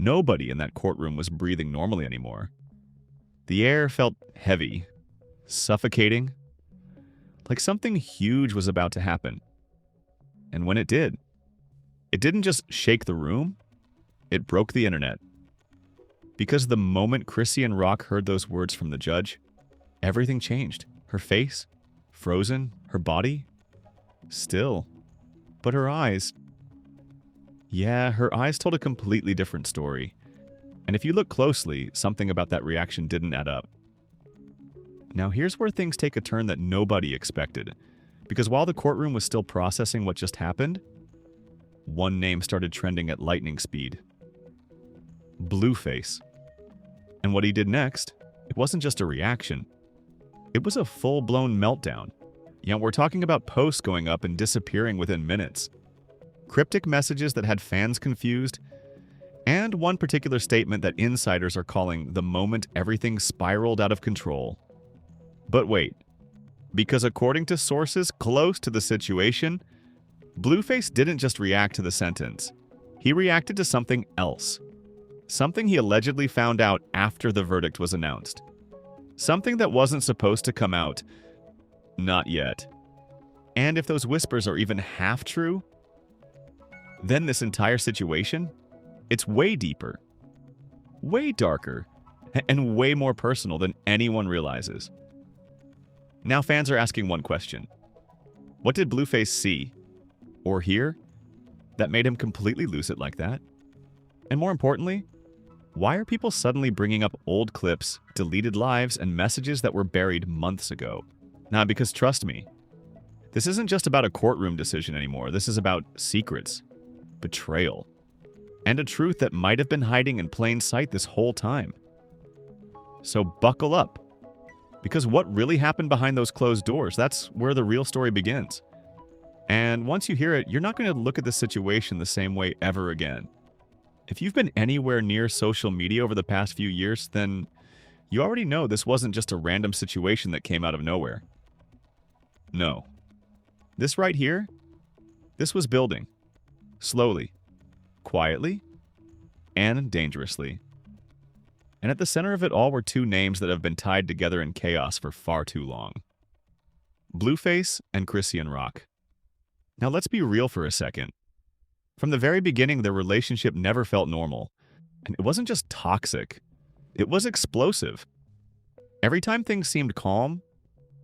Nobody in that courtroom was breathing normally anymore. The air felt heavy, suffocating, like something huge was about to happen. And when it didn't just shake the room, it broke the internet. Because the moment Chrisean Rock heard those words from the judge, everything changed. Her face, frozen, her body, still. But her eyes, her eyes told a completely different story. And if you look closely, something about that reaction didn't add up. Now here's where things take a turn that nobody expected. Because while the courtroom was still processing what just happened, one name started trending at lightning speed. Blueface. And what he did next, it wasn't just a reaction. It was a full-blown meltdown. We're talking about posts going up and disappearing within minutes. Cryptic messages that had fans confused, and one particular statement that insiders are calling the moment everything spiraled out of control. But wait, because according to sources close to the situation, Blueface didn't just react to the sentence. He reacted to something else. Something he allegedly found out after the verdict was announced. Something that wasn't supposed to come out. Not yet. And if those whispers are even half true, then this entire situation, it's way deeper, way darker, and way more personal than anyone realizes. Now fans are asking one question. What did Blueface see or hear that made him completely lose it like that? And more importantly, why are people suddenly bringing up old clips, deleted lives, and messages that were buried months ago? Now, because trust me, this isn't just about a courtroom decision anymore. This is about secrets, betrayal, and a truth that might have been hiding in plain sight this whole time. So buckle up, because what really happened behind those closed doors, that's where the real story begins. And once you hear it, you're not going to look at this situation the same way ever again. If you've been anywhere near social media over the past few years, then you already know this wasn't just a random situation that came out of nowhere. No. This right here, this was building. Slowly, quietly, and dangerously. And at the center of it all were two names that have been tied together in chaos for far too long. Blueface and Chrisean Rock. Now let's be real for a second. From the very beginning, their relationship never felt normal. And it wasn't just toxic. It was explosive. Every time things seemed calm,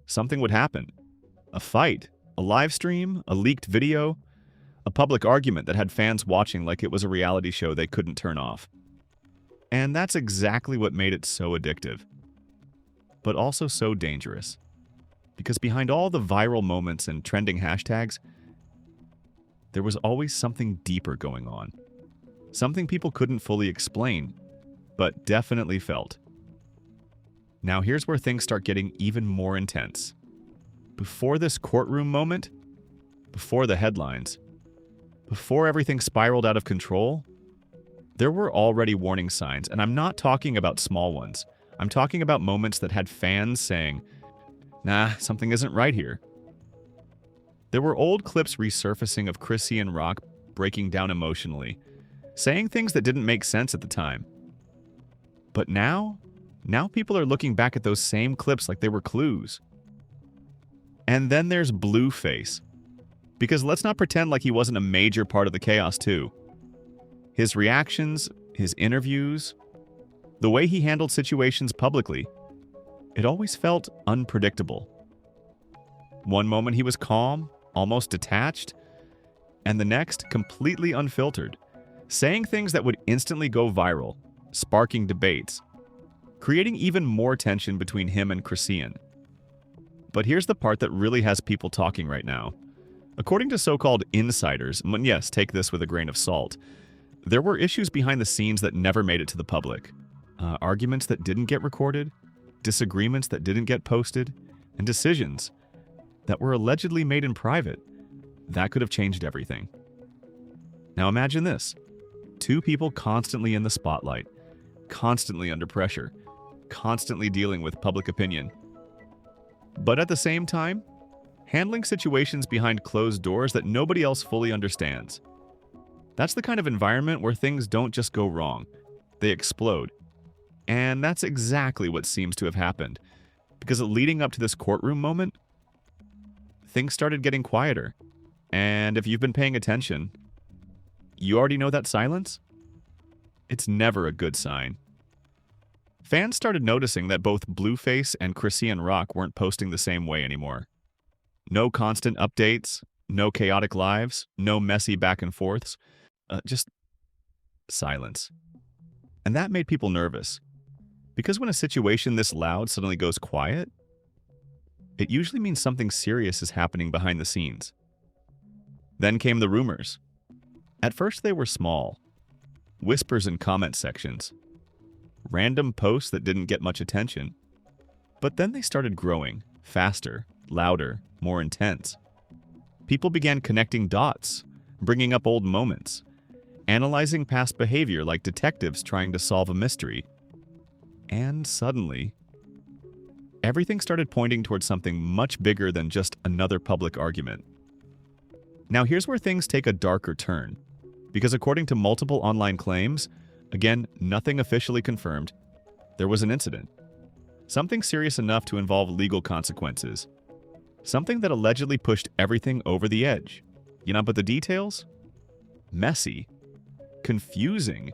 something would happen. A fight, a live stream, a leaked video, a public argument that had fans watching like it was a reality show they couldn't turn off. And that's exactly what made it so addictive. But also so dangerous. Because behind all the viral moments and trending hashtags, there was always something deeper going on. Something people couldn't fully explain, but definitely felt. Now here's where things start getting even more intense. Before this courtroom moment, before the headlines, before everything spiraled out of control, there were already warning signs, and I'm not talking about small ones. I'm talking about moments that had fans saying, "Nah, something isn't right here." There were old clips resurfacing of Chrisean Rock breaking down emotionally, saying things that didn't make sense at the time. But now people are looking back at those same clips like they were clues. And then there's Blueface. Because let's not pretend like he wasn't a major part of the chaos too. His reactions, his interviews, the way he handled situations publicly, it always felt unpredictable. One moment he was calm, almost detached, and the next completely unfiltered, saying things that would instantly go viral, sparking debates, creating even more tension between him and Chrisean. But here's the part that really has people talking right now. According to so-called insiders, and yes, take this with a grain of salt, there were issues behind the scenes that never made it to the public. Arguments that didn't get recorded, disagreements that didn't get posted, and decisions that were allegedly made in private. That could have changed everything. Now imagine this. Two people constantly in the spotlight, constantly under pressure, constantly dealing with public opinion. But at the same time, handling situations behind closed doors that nobody else fully understands. That's the kind of environment where things don't just go wrong. they explode. And that's exactly what seems to have happened. Because leading up to this courtroom moment, things started getting quieter. And if you've been paying attention, you already know that silence? It's never a good sign. Fans started noticing that both Blueface and Chrisean weren't posting the same way anymore. No constant updates, no chaotic lives, no messy back and forths, just silence. And that made people nervous. Because when a situation this loud suddenly goes quiet, it usually means something serious is happening behind the scenes. Then came the rumors. At first they were small. Whispers in comment sections. Random posts that didn't get much attention. But then they started growing, faster, louder, more intense. People began connecting dots, bringing up old moments, analyzing past behavior like detectives trying to solve a mystery. And suddenly, everything started pointing towards something much bigger than just another public argument. Now here's where things take a darker turn, because according to multiple online claims, again, nothing officially confirmed, there was an incident. Something serious enough to involve legal consequences. Something that allegedly pushed everything over the edge. But the details? Messy, confusing,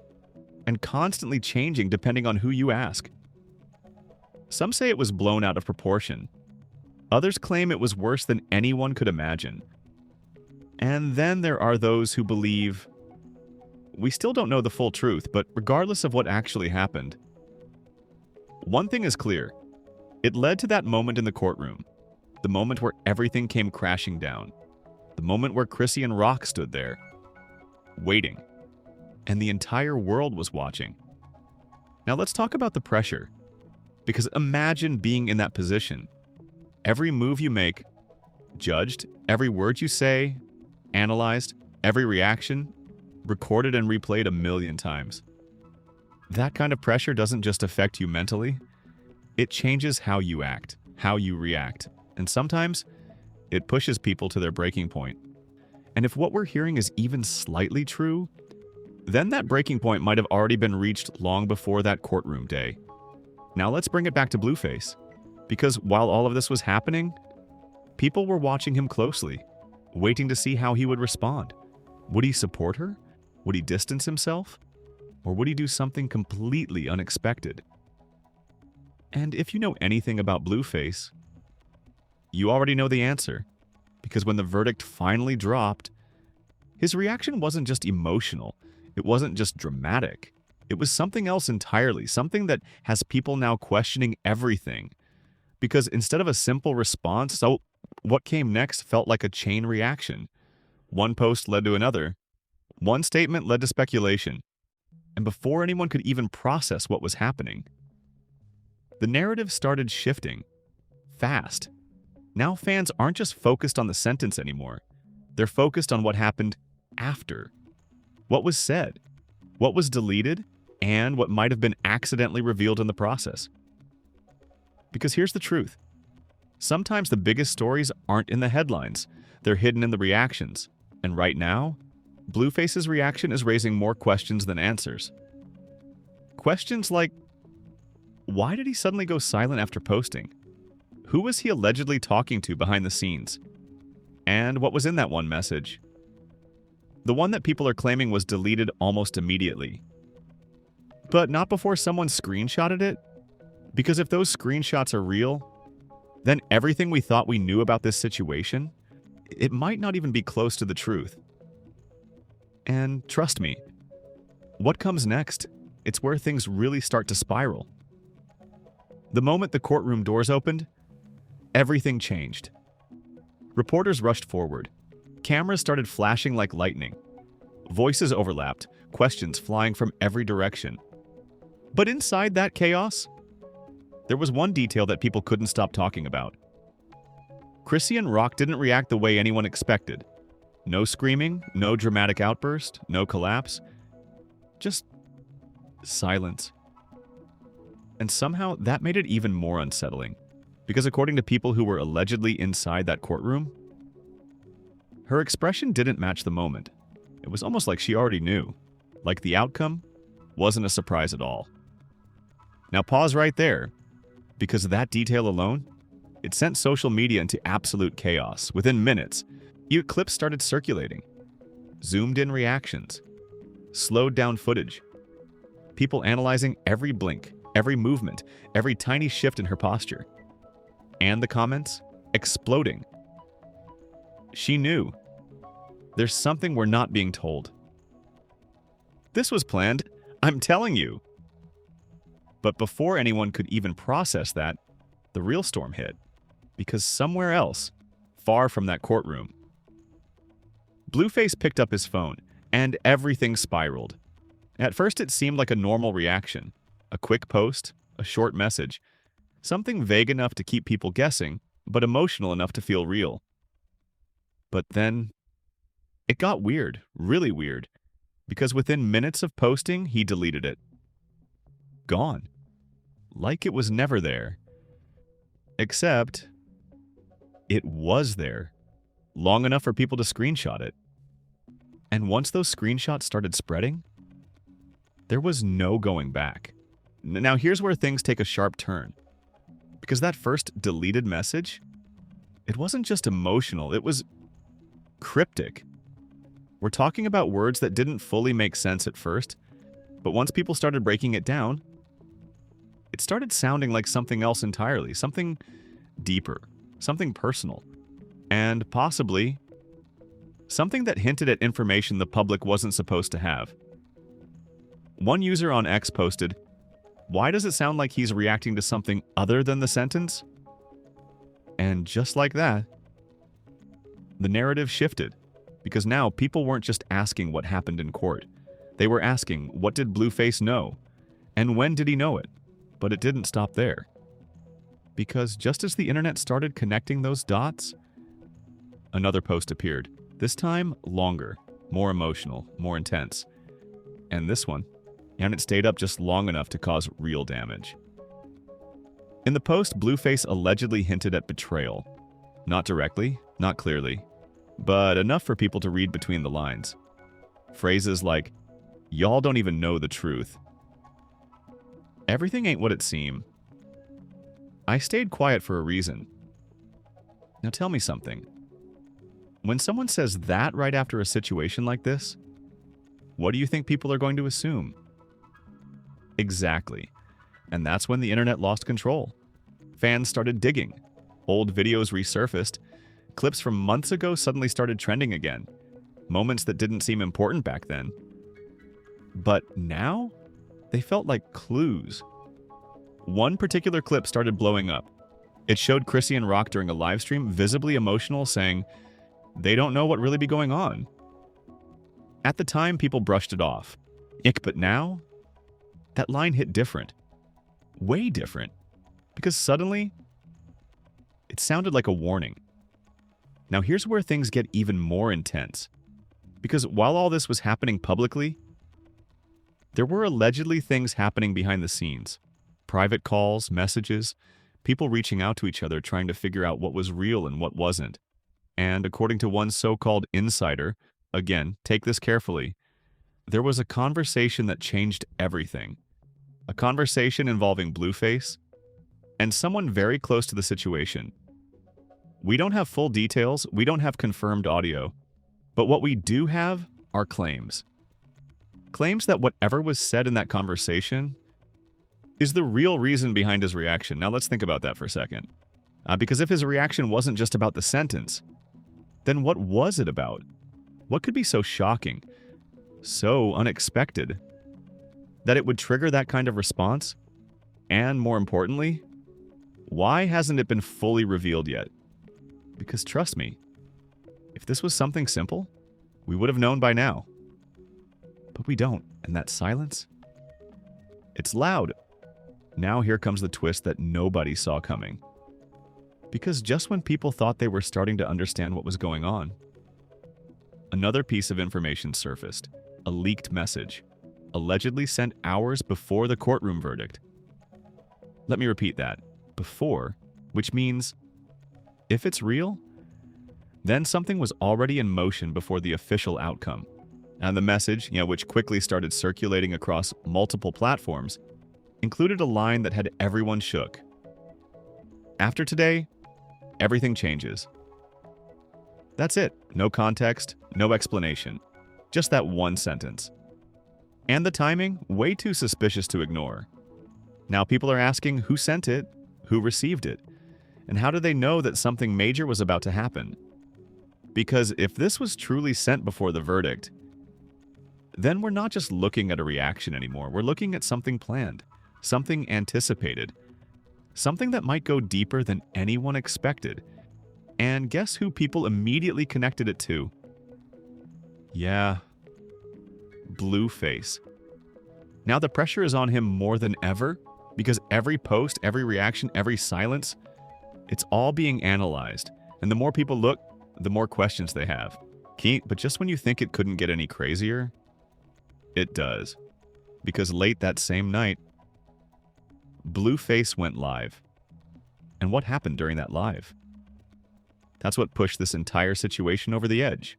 and constantly changing depending on who you ask. Some say it was blown out of proportion. Others claim it was worse than anyone could imagine. And then there are those who believe we still don't know the full truth, but regardless of what actually happened, one thing is clear. It led to that moment in the courtroom. The moment where everything came crashing down. The moment where Chrisean stood there, waiting. And the entire world was watching. Now let's talk about the pressure. Because imagine being in that position. Every move you make, judged, every word you say, analyzed, every reaction, recorded and replayed a million times. That kind of pressure doesn't just affect you mentally. It changes how you act, how you react. And sometimes, it pushes people to their breaking point. And if what we're hearing is even slightly true, then that breaking point might have already been reached long before that courtroom day. Now let's bring it back to Blueface. Because while all of this was happening, people were watching him closely, waiting to see how he would respond. Would he support her? Would he distance himself? Or would he do something completely unexpected? And if you know anything about Blueface, you already know the answer. Because when the verdict finally dropped, his reaction wasn't just emotional. It wasn't just dramatic. It was something else entirely, something that has people now questioning everything. Because instead of a simple response, so what came next felt like a chain reaction. One post led to another. One statement led to speculation. And before anyone could even process what was happening, the narrative started shifting. Fast. Now fans aren't just focused on the sentence anymore. They're focused on what happened after. What was said, what was deleted, and what might have been accidentally revealed in the process. Because here's the truth. Sometimes the biggest stories aren't in the headlines. They're hidden in the reactions. And right now, Blueface's reaction is raising more questions than answers. Questions like, why did he suddenly go silent after posting? Who was he allegedly talking to behind the scenes? And what was in that one message? The one that people are claiming was deleted almost immediately. But not before someone screenshotted it? Because if those screenshots are real, then everything we thought we knew about this situation, it might not even be close to the truth. And trust me, what comes next? It's where things really start to spiral. The moment the courtroom doors opened, everything changed. Reporters rushed forward. Cameras started flashing like lightning. Voices overlapped, questions flying from every direction. But inside that chaos, there was one detail that people couldn't stop talking about. Chrisean didn't react the way anyone expected. No screaming, no dramatic outburst, no collapse. Just silence. And somehow that made it even more unsettling. Because according to people who were allegedly inside that courtroom, her expression didn't match the moment. It was almost like she already knew. Like the outcome wasn't a surprise at all. Now pause right there, because that detail alone, it sent social media into absolute chaos. Within minutes, clips started circulating, zoomed-in reactions, slowed-down footage, people analyzing every blink, every movement, every tiny shift in her posture, and the comments exploding. She knew. There's something we're not being told. This was planned, I'm telling you. But before anyone could even process that, the real storm hit. Because somewhere else, far from that courtroom, Blueface picked up his phone, and everything spiraled. At first it seemed like a normal reaction. A quick post, a short message. Something vague enough to keep people guessing, but emotional enough to feel real. But then, it got weird, really weird. Because within minutes of posting, he deleted it. Gone. Like it was never there. Except, it was there. Long enough for people to screenshot it. And once those screenshots started spreading, there was no going back. Now here's where things take a sharp turn. Because that first deleted message, it wasn't just emotional, it was cryptic. We're talking about words that didn't fully make sense at first, but once people started breaking it down, it started sounding like something else entirely, something deeper, something personal, and possibly something that hinted at information the public wasn't supposed to have. One user on X posted, "Why does it sound like he's reacting to something other than the sentence?" And just like that, the narrative shifted. Because now people weren't just asking what happened in court. They were asking, what did Blueface know? And when did he know it? But it didn't stop there. Because just as the internet started connecting those dots, another post appeared. This time, longer, more emotional, more intense. And this one, and it stayed up just long enough to cause real damage. In the post, Blueface allegedly hinted at betrayal. Not directly, not clearly, but enough for people to read between the lines. Phrases like, "Y'all don't even know the truth." Everything ain't what it seemed. I stayed quiet for a reason. Now tell me something. When someone says that right after a situation like this, what do you think people are going to assume? Exactly. And that's when the internet lost control. Fans started digging. Old videos resurfaced. Clips from months ago suddenly started trending again. Moments that didn't seem important back then. But now, they felt like clues. One particular clip started blowing up. It showed Chrisean rock during a live stream, visibly emotional, saying, "They don't know what really be going on." At the time, people brushed it off. But now, that line hit different. Way different. Because suddenly, it sounded like a warning. Now here's where things get even more intense. Because while all this was happening publicly, there were allegedly things happening behind the scenes. Private calls, messages, people reaching out to each other trying to figure out what was real and what wasn't. And according to one so-called insider, again, take this carefully, there was a conversation that changed everything. A conversation involving Blueface and someone very close to the situation. We don't have full details, we don't have confirmed audio, but what we do have are claims. Claims that whatever was said in that conversation is the real reason behind his reaction. Now let's think about that for a second. Because if his reaction wasn't just about the sentence, then what was it about? What could be so shocking, so unexpected, that it would trigger that kind of response? And more importantly, why hasn't it been fully revealed yet? Because trust me, if this was something simple, we would have known by now. But we don't, and that silence? It's loud. Now here comes the twist that nobody saw coming. Because just when people thought they were starting to understand what was going on, another piece of information surfaced. A leaked message, allegedly sent hours before the courtroom verdict. Let me repeat that. Before, which means, if it's real, then something was already in motion before the official outcome. And the message, which quickly started circulating across multiple platforms, included a line that had everyone shook. After today, everything changes. That's it. No context, no explanation. Just that one sentence. And the timing, way too suspicious to ignore. Now people are asking who sent it, who received it, and how do they know that something major was about to happen? Because if this was truly sent before the verdict, then we're not just looking at a reaction anymore. We're looking at something planned, something anticipated, something that might go deeper than anyone expected. And guess who people immediately connected it to? Yeah, Blueface. Now the pressure is on him more than ever because every post, every reaction, every silence, it's all being analyzed. And the more people look, the more questions they have. But just when you think it couldn't get any crazier, it does. Because late that same night, Blueface went live. And what happened during that live? That's what pushed this entire situation over the edge.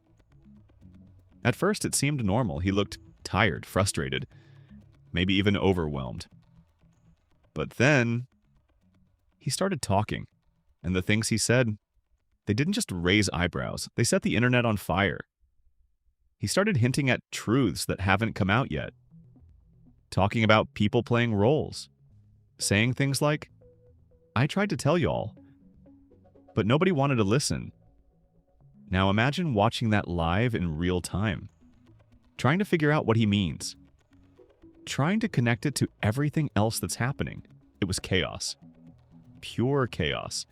At first, it seemed normal. He looked tired, frustrated, maybe even overwhelmed. But then, he started talking. And the things he said, they didn't just raise eyebrows. They set the internet on fire. He started hinting at truths that haven't come out yet. Talking about people playing roles. Saying things like, I tried to tell y'all, but nobody wanted to listen. Now imagine watching that live in real time. Trying to figure out what he means. Trying to connect it to everything else that's happening. It was chaos. Pure chaos.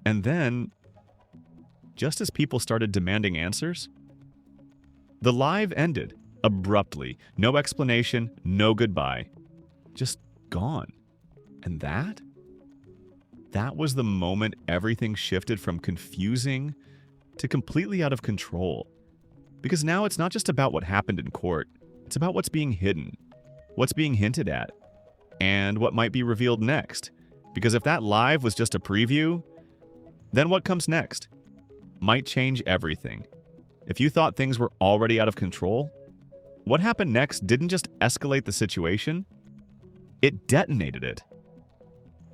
And then, just as people started demanding answers, the live ended abruptly. No explanation, no goodbye. Just gone. And that was the moment everything shifted from confusing to completely out of control. Because now it's not just about what happened in court. It's about what's being hidden, what's being hinted at, and what might be revealed next. Because if that live was just a preview, then what comes next might change everything. If you thought things were already out of control, what happened next didn't just escalate the situation, it detonated it.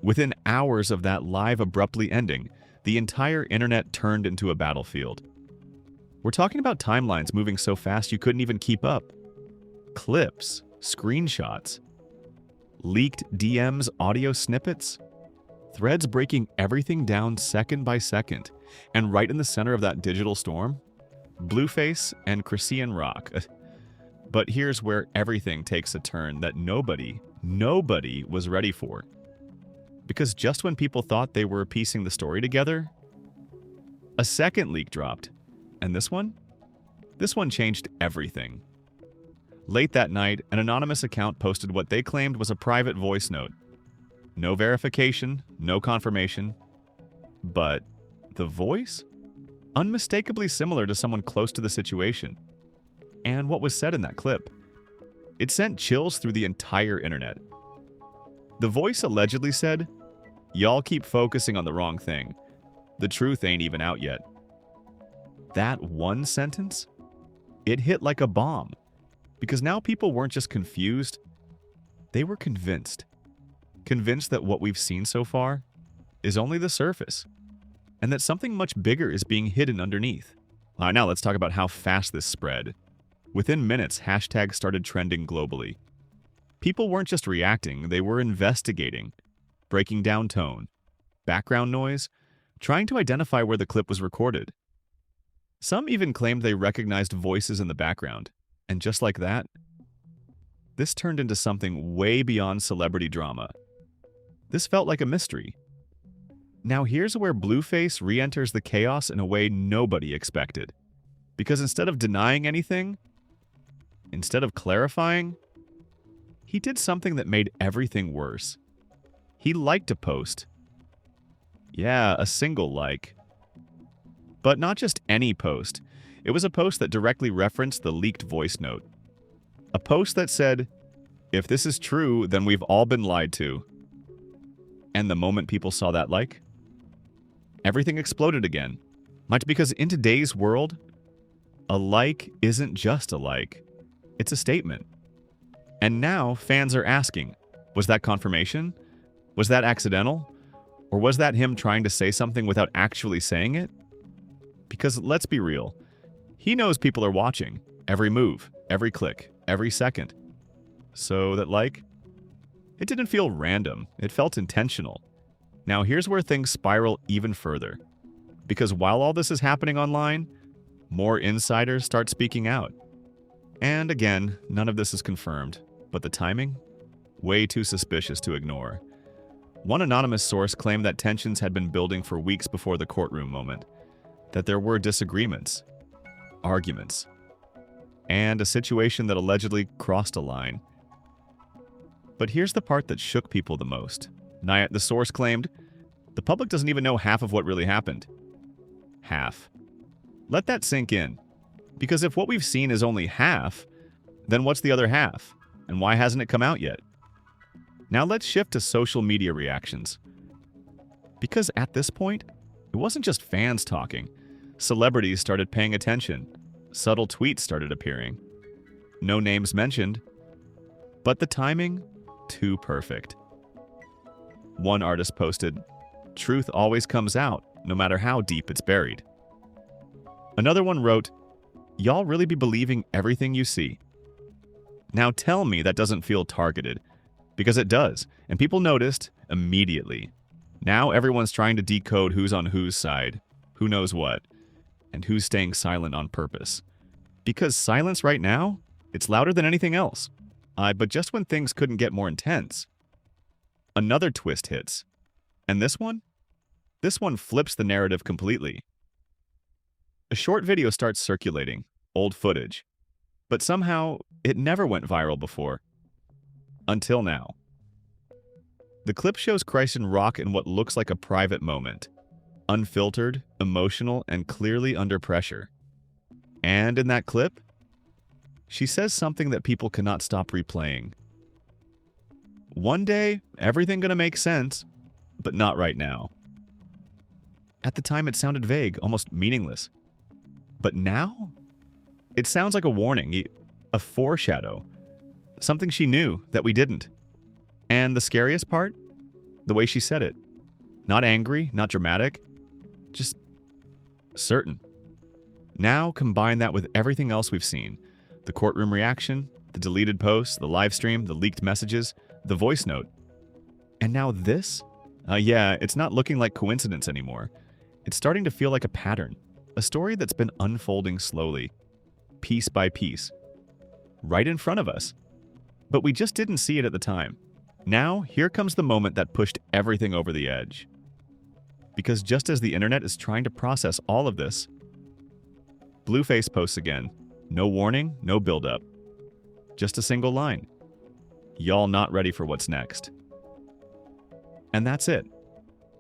Within hours of that live abruptly ending, the entire internet turned into a battlefield. We're talking about timelines moving so fast you couldn't even keep up. Clips, screenshots, leaked DMs, audio snippets, threads breaking everything down second by second. And right in the center of that digital storm, Blueface and Chrisean rock. But here's where everything takes a turn that nobody was ready for. Because just when people thought they were piecing the story together, a second leak dropped. And this one changed everything. Late that night, an anonymous account posted what they claimed was a private voice note. No verification, no confirmation. But the voice? Unmistakably similar to someone close to the situation. And what was said in that clip? It sent chills through the entire internet. The voice allegedly said, "Y'all keep focusing on the wrong thing. The truth ain't even out yet." That one sentence? It hit like a bomb. Because now people weren't just confused, they were convinced. Convinced that what we've seen so far is only the surface. And that something much bigger is being hidden underneath. All right, now let's talk about how fast this spread. Within minutes, hashtags started trending globally. People weren't just reacting, they were investigating, breaking down tone, background noise, trying to identify where the clip was recorded. Some even claimed they recognized voices in the background. And just like that, this turned into something way beyond celebrity drama. This felt like a mystery. Now here's where Blueface re-enters the chaos in a way nobody expected. Because instead of denying anything, instead of clarifying, he did something that made everything worse. He liked a post. Yeah, a single like. But not just any post. It was a post that directly referenced the leaked voice note. A post that said, "If this is true, then we've all been lied to." And the moment people saw that like, everything exploded again. Much because in today's world, A like isn't just a like. It's a statement. And now fans are asking, was that confirmation? Was that accidental? Or was that him trying to say something without actually saying it? Because let's be real, he knows people are watching. Every move, every click, every second. So that like, it didn't feel random. It felt intentional. Now here's where things spiral even further. Because while all this is happening online, more insiders start speaking out. And again, none of this is confirmed, but the timing? Way too suspicious to ignore. One anonymous source claimed that tensions had been building for weeks before the courtroom moment, that there were disagreements, arguments, and a situation that allegedly crossed a line. But here's the part that shook people the most. The source claimed, the public doesn't even know half of what really happened. Half. Let that sink in. Because if what we've seen is only half, then what's the other half? And why hasn't it come out yet? Now let's shift to social media reactions. Because at this point, it wasn't just fans talking. Celebrities started paying attention. Subtle tweets started appearing. No names mentioned. But the timing? Too perfect. One artist posted, "Truth always comes out, no matter how deep it's buried." Another one wrote, "Y'all really be believing everything you see?" Now tell me that doesn't feel targeted, because it does, and people noticed immediately. Now everyone's trying to decode who's on whose side, who knows what, and who's staying silent on purpose. Because silence right now, it's louder than anything else. But just when things couldn't get more intense, another twist hits. And this one? This one flips the narrative completely. A short video starts circulating, old footage. But somehow, it never went viral before. Until now. The clip shows Chrisean rock in what looks like a private moment. Unfiltered, emotional, and clearly under pressure. And in that clip, she says something that people cannot stop replaying. One day, everything gonna make sense, but not right now. At the time, it sounded vague, almost meaningless. But now? It sounds like a warning, a foreshadow. Something she knew that we didn't. And the scariest part? The way she said it. Not angry, not dramatic, just certain. Now combine that with everything else we've seen. The courtroom reaction, the deleted posts, the live stream, the leaked messages, the voice note. And now this? Yeah, it's not looking like coincidence anymore. It's starting to feel like a pattern. A story that's been unfolding slowly, piece by piece, right in front of us. But we just didn't see it at the time. Now, here comes the moment that pushed everything over the edge. Because just as the internet is trying to process all of this, Blueface posts again. No warning, no build-up. Just a single line. Y'all not ready for what's next. And that's it.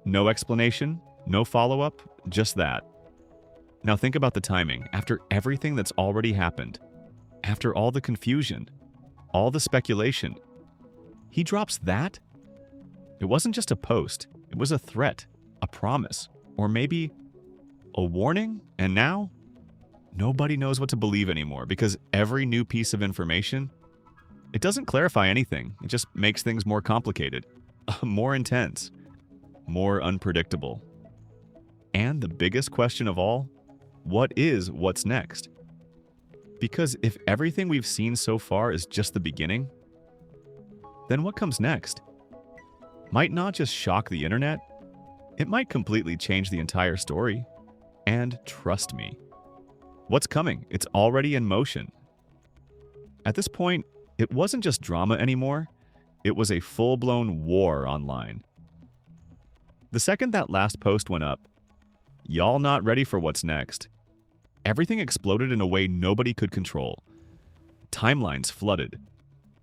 No explanation, no follow-up, just that. Now think about the timing. After everything that's already happened, after all the confusion, all the speculation, he drops that? It wasn't just a post. It was a threat, a promise, or maybe a warning. And now, nobody knows what to believe anymore because every new piece of information, it doesn't clarify anything. It just makes things more complicated, more intense, more unpredictable. And the biggest question of all, what's next? Because if everything we've seen so far is just the beginning, then what comes next? Might not just shock the internet, it might completely change the entire story. And trust me, what's coming? It's already in motion. At this point, it wasn't just drama anymore, it was a full-blown war online. The second that last post went up, y'all not ready for what's next. Everything exploded in a way nobody could control. Timelines flooded.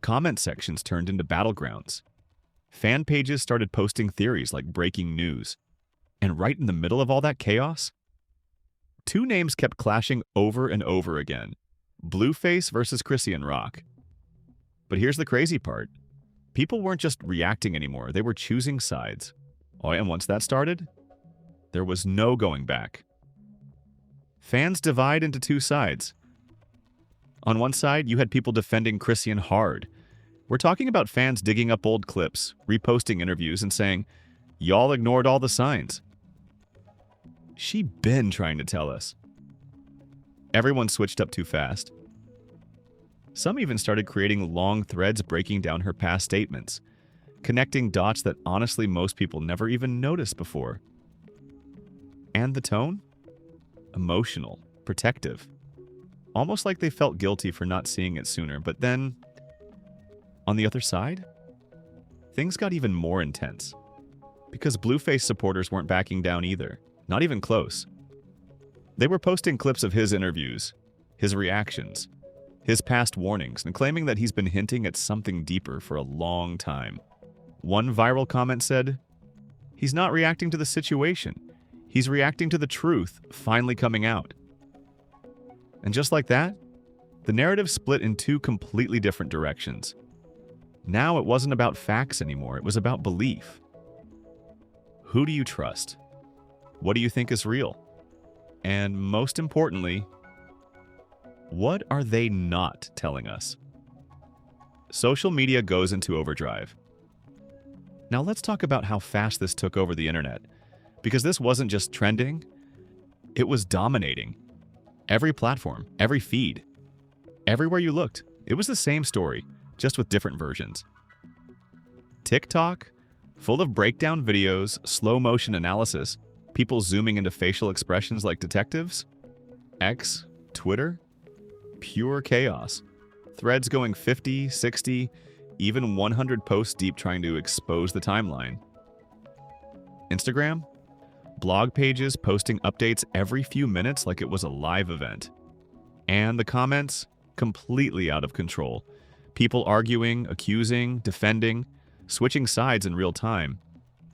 Comment sections turned into battlegrounds. Fan pages started posting theories like breaking news. And right in the middle of all that chaos, two names kept clashing over and over again. Blueface versus Chrisean rock. But here's the crazy part. People weren't just reacting anymore, they were choosing sides. Oh, and once that started, there was no going back. Fans divide into two sides. On one side, you had people defending Chrisean hard. We're talking about fans digging up old clips, reposting interviews, and saying, "Y'all ignored all the signs." She been trying to tell us. Everyone switched up too fast. Some even started creating long threads breaking down her past statements, connecting dots that honestly most people never even noticed before. And the tone? Emotional, protective. Almost like they felt guilty for not seeing it sooner. But then, on the other side, things got even more intense. Because Blueface supporters weren't backing down either. Not even close. They were posting clips of his interviews, his reactions, his past warnings, and claiming that he's been hinting at something deeper for a long time. One viral comment said, "He's not reacting to the situation. He's reacting to the truth finally coming out." And just like that, the narrative split in two completely different directions. Now it wasn't about facts anymore, it was about belief. Who do you trust? What do you think is real? And most importantly, what are they not telling us? Social media goes into overdrive. Now let's talk about how fast this took over the internet. Because this wasn't just trending, it was dominating. Every platform, every feed, everywhere you looked, it was the same story, just with different versions. TikTok, full of breakdown videos, slow motion analysis, people zooming into facial expressions like detectives. X, Twitter, pure chaos. Threads going 50, 60, even 100 posts deep trying to expose the timeline. Instagram, blog pages posting updates every few minutes like it was a live event. And the comments, completely out of control. People arguing, accusing, defending, switching sides in real time.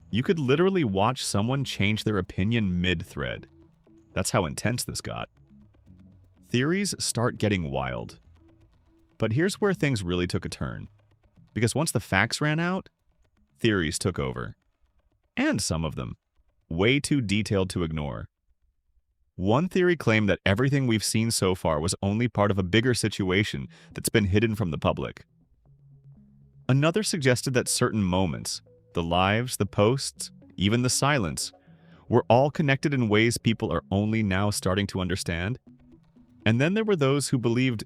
You could literally watch someone change their opinion mid-thread. That's how intense this got. Theories start getting wild. But here's where things really took a turn. Because once the facts ran out, theories took over. And some of them, way too detailed to ignore. One theory claimed that everything we've seen so far was only part of a bigger situation that's been hidden from the public. Another suggested that certain moments, the lives, the posts, even the silence, were all connected in ways people are only now starting to understand. And then there were those who believed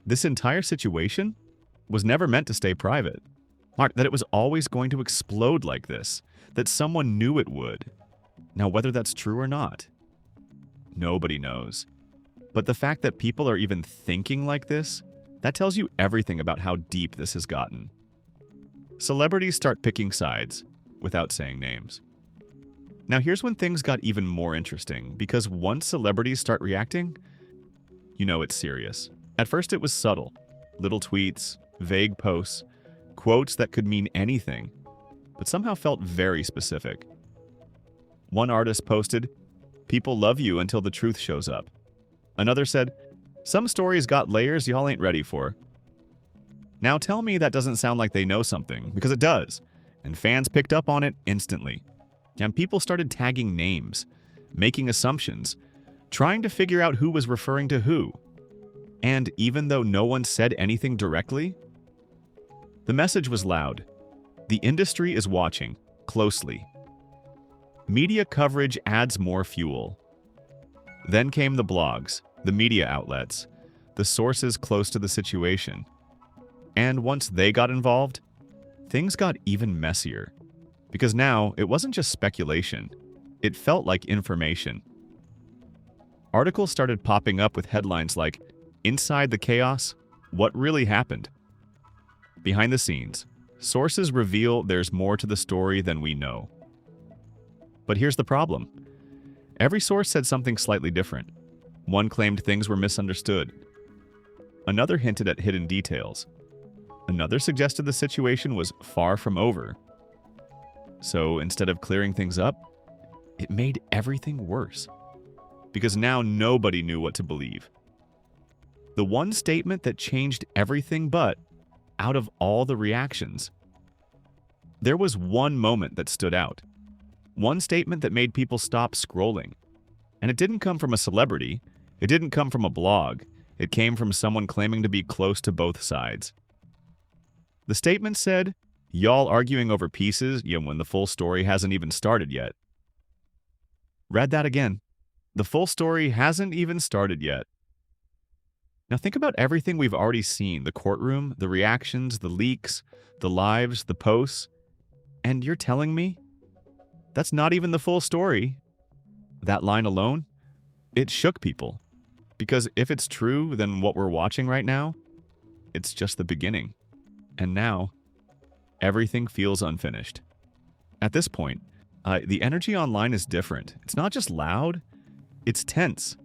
this entire situation was never meant to stay private. That it was always going to explode like this, that someone knew it would. Now, whether that's true or not, nobody knows. But the fact that people are even thinking like this, that tells you everything about how deep this has gotten. Celebrities start picking sides, without saying names. Now here's when things got even more interesting, because once celebrities start reacting, you know it's serious. At first it was subtle. Little tweets, vague posts, quotes that could mean anything, but somehow felt very specific. One artist posted, "People love you until the truth shows up." Another said, "Some stories got layers y'all ain't ready for." Now tell me that doesn't sound like they know something, because it does, and fans picked up on it instantly. And people started tagging names, making assumptions, trying to figure out who was referring to who. And even though no one said anything directly, the message was loud. The industry is watching, closely. Media coverage adds more fuel. Then came the blogs, the media outlets, the sources close to the situation. And once they got involved, things got even messier. Because now, it wasn't just speculation. It felt like information. Articles started popping up with headlines like, "Inside the chaos, what really happened?" Behind the scenes, sources reveal there's more to the story than we know. But here's the problem. Every source said something slightly different. One claimed things were misunderstood. Another hinted at hidden details. Another suggested the situation was far from over. So instead of clearing things up, it made everything worse. Because now nobody knew what to believe. The one statement that changed everything but, out of all the reactions, there was one moment that stood out. One statement that made people stop scrolling. And it didn't come from a celebrity. It didn't come from a blog. It came from someone claiming to be close to both sides. The statement said, "Y'all arguing over pieces, when the full story hasn't even started yet." Read that again. The full story hasn't even started yet. Now think about everything we've already seen, the courtroom, the reactions, the leaks, the lives, the posts, and you're telling me that's not even the full story. That line alone, it shook people. Because if it's true, then what we're watching right now, it's just the beginning. And now, everything feels unfinished. At this point, the energy online is different. It's not just loud, it's tense.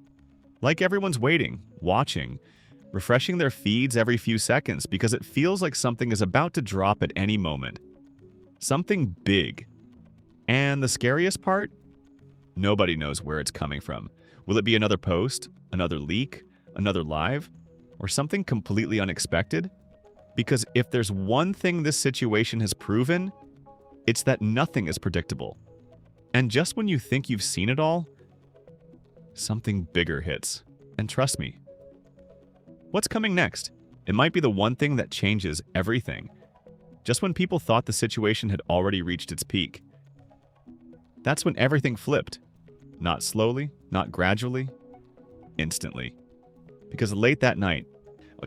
Like everyone's waiting, watching, refreshing their feeds every few seconds because it feels like something is about to drop at any moment. Something big. And the scariest part? Nobody knows where it's coming from. Will it be another post, another leak, another live, or something completely unexpected? Because if there's one thing this situation has proven, it's that nothing is predictable. And just when you think you've seen it all, something bigger hits. And trust me, what's coming next? It might be the one thing that changes everything. Just when people thought the situation had already reached its peak. That's when everything flipped. Not slowly, not gradually, instantly. Because late that night,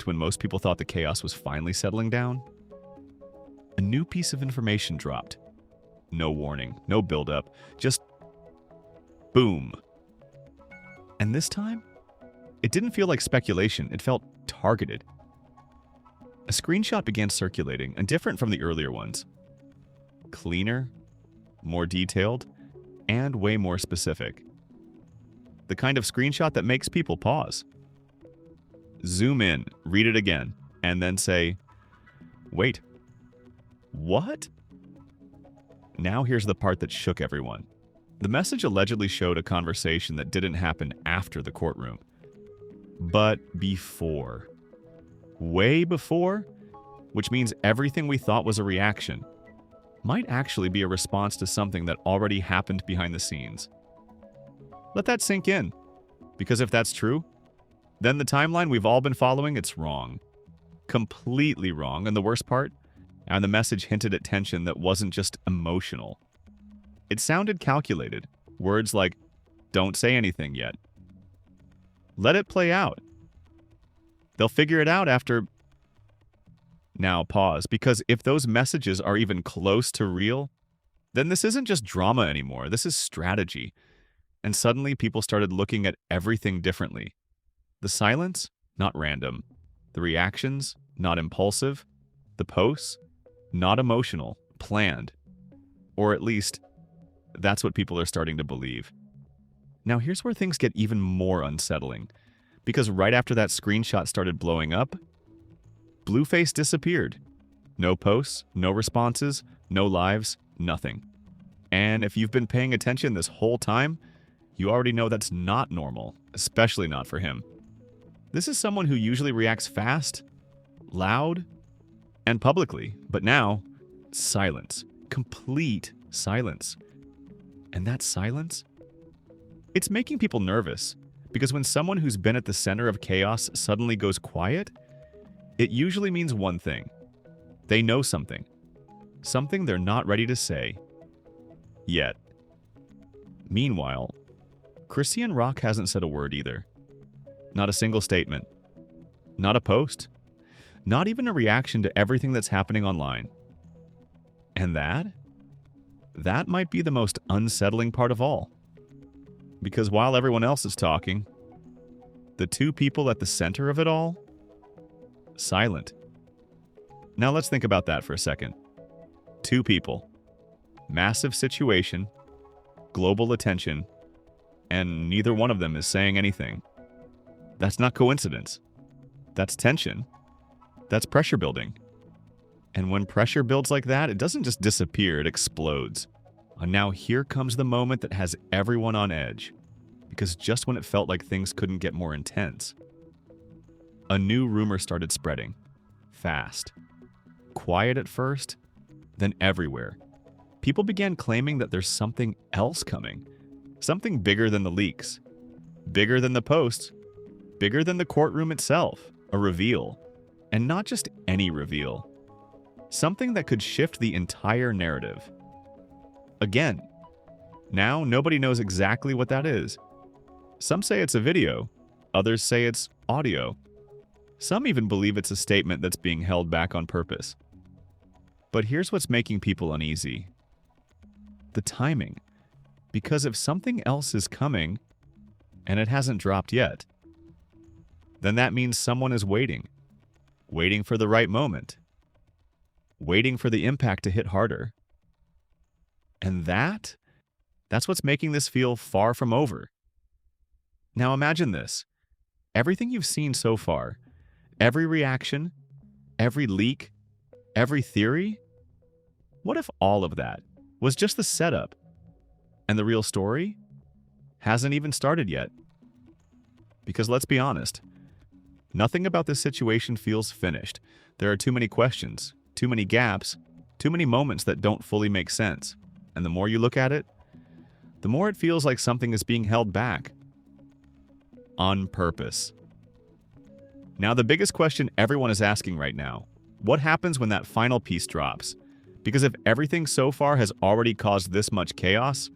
when most people thought the chaos was finally settling down, a new piece of information dropped. No warning, no buildup, just boom. And this time, it didn't feel like speculation, it felt targeted. A screenshot began circulating, and different from the earlier ones. Cleaner, more detailed, and way more specific. The kind of screenshot that makes people pause. Zoom in, read it again, and then say, "Wait, what?" Now here's the part that shook everyone. The message allegedly showed a conversation that didn't happen after the courtroom, but before. Way before, which means everything we thought was a reaction might actually be a response to something that already happened behind the scenes. Let that sink in, because if that's true, then the timeline we've all been following, it's wrong. Completely wrong, and the worst part, and the message hinted at tension that wasn't just emotional. It sounded calculated. Words like, "Don't say anything yet." Let it play out. They'll figure it out after... Now pause, because if those messages are even close to real, then this isn't just drama anymore, this is strategy. And suddenly people started looking at everything differently. The silence, not random. The reactions, not impulsive. The posts, not emotional, planned. Or at least, that's what people are starting to believe. Now here's where things get even more unsettling. Because right after that screenshot started blowing up, Blueface disappeared. No posts, no responses, no lives, nothing. And if you've been paying attention this whole time, you already know that's not normal, especially not for him. This is someone who usually reacts fast, loud, and publicly, but now, silence. Complete silence. And that silence? It's making people nervous, because when someone who's been at the center of chaos suddenly goes quiet, it usually means one thing. They know something. Something they're not ready to say. Yet. Meanwhile, Chrisean Rock hasn't said a word either. Not a single statement. Not a post. Not even a reaction to everything that's happening online. And that might be the most unsettling part of all. Because while everyone else is talking, the two people at the center of it all, silent. Now let's think about that for a second. Two people. Massive situation. Global attention. And neither one of them is saying anything. That's not coincidence. That's tension. That's pressure building. And when pressure builds like that, it doesn't just disappear, it explodes. And now here comes the moment that has everyone on edge. Because just when it felt like things couldn't get more intense, a new rumor started spreading. Fast. Quiet at first, then everywhere. People began claiming that there's something else coming. Something bigger than the leaks. Bigger than the post, bigger than the courtroom itself, a reveal. And not just any reveal. Something that could shift the entire narrative. Again, now nobody knows exactly what that is. Some say it's a video, others say it's audio. Some even believe it's a statement that's being held back on purpose. But here's what's making people uneasy. The timing. Because if something else is coming, and it hasn't dropped yet, then that means someone is waiting. Waiting for the right moment. Waiting for the impact to hit harder. And that's what's making this feel far from over. Now imagine this. Everything you've seen so far, every reaction, every leak, every theory, what if all of that was just the setup and the real story hasn't even started yet? Because let's be honest, nothing about this situation feels finished. There are too many questions, too many gaps, too many moments that don't fully make sense. And the more you look at it, the more it feels like something is being held back. On purpose. Now, the biggest question everyone is asking right now, what happens when that final piece drops? Because if everything so far has already caused this much chaos,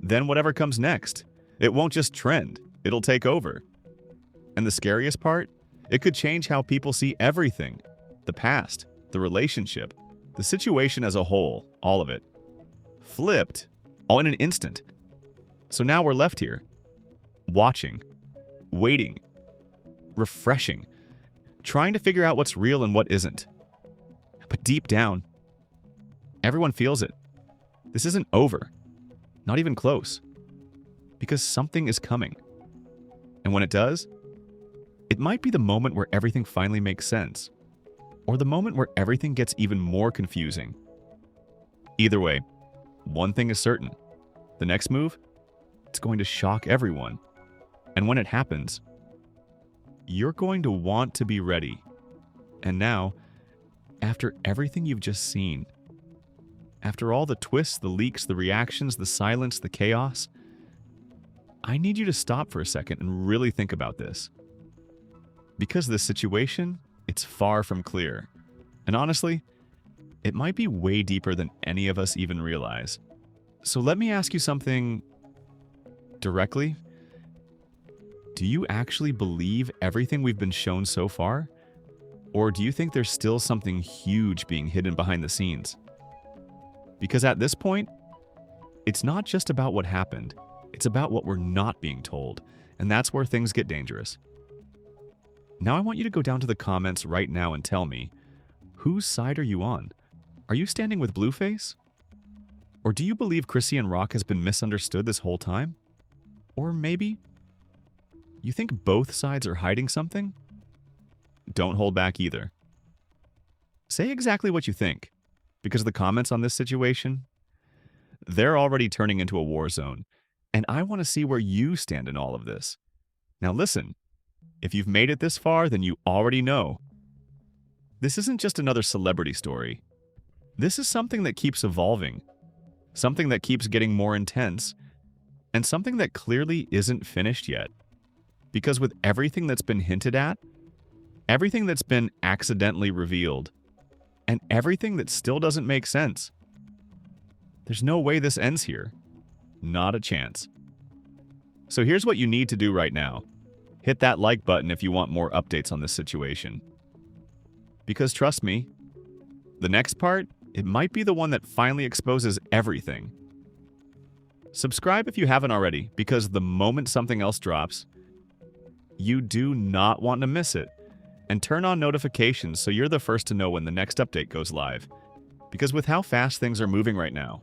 then whatever comes next, it won't just trend, it'll take over. And the scariest part, it could change how people see everything. The past, the relationship, the situation as a whole, all of it. Flipped, all in an instant. So now we're left here, watching, waiting, refreshing, trying to figure out what's real and what isn't. But deep down, everyone feels it. This isn't over. Not even close. Because something is coming. And when it does, it might be the moment where everything finally makes sense. Or the moment where everything gets even more confusing. Either way, one thing is certain. The next move, it's going to shock everyone. And when it happens, you're going to want to be ready. And now, after everything you've just seen, after all the twists, the leaks, the reactions, the silence, the chaos, I need you to stop for a second and really think about this. Because this situation, it's far from clear. And honestly, it might be way deeper than any of us even realize. So let me ask you something directly. Do you actually believe everything we've been shown so far? Or do you think there's still something huge being hidden behind the scenes? Because at this point, it's not just about what happened. It's about what we're not being told. And that's where things get dangerous. Now I want you to go down to the comments right now and tell me, whose side are you on? Are you standing with Blueface? Or do you believe Chrisean Rock has been misunderstood this whole time? Or maybe you think both sides are hiding something? Don't hold back either. Say exactly what you think, because the comments on this situation, they're already turning into a war zone, and I want to see where you stand in all of this. Now listen, if you've made it this far, then you already know. This isn't just another celebrity story. This is something that keeps evolving, something that keeps getting more intense, and something that clearly isn't finished yet. Because with everything that's been hinted at, everything that's been accidentally revealed, and everything that still doesn't make sense, there's no way this ends here. Not a chance. So here's what you need to do right now. Hit that like button if you want more updates on this situation. Because trust me, the next part, it might be the one that finally exposes everything. Subscribe if you haven't already, because the moment something else drops, you do not want to miss it. And turn on notifications so you're the first to know when the next update goes live. Because with how fast things are moving right now,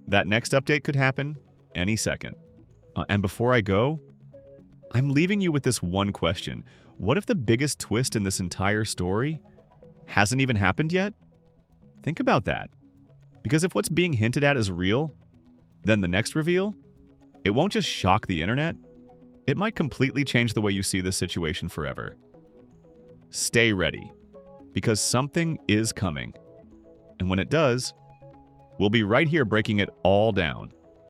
that next update could happen any second. And before I go, I'm leaving you with this one question. What if the biggest twist in this entire story hasn't even happened yet? Think about that. Because if what's being hinted at is real, then the next reveal, it won't just shock the internet, it might completely change the way you see this situation forever. Stay ready, because something is coming. And when it does, we'll be right here breaking it all down.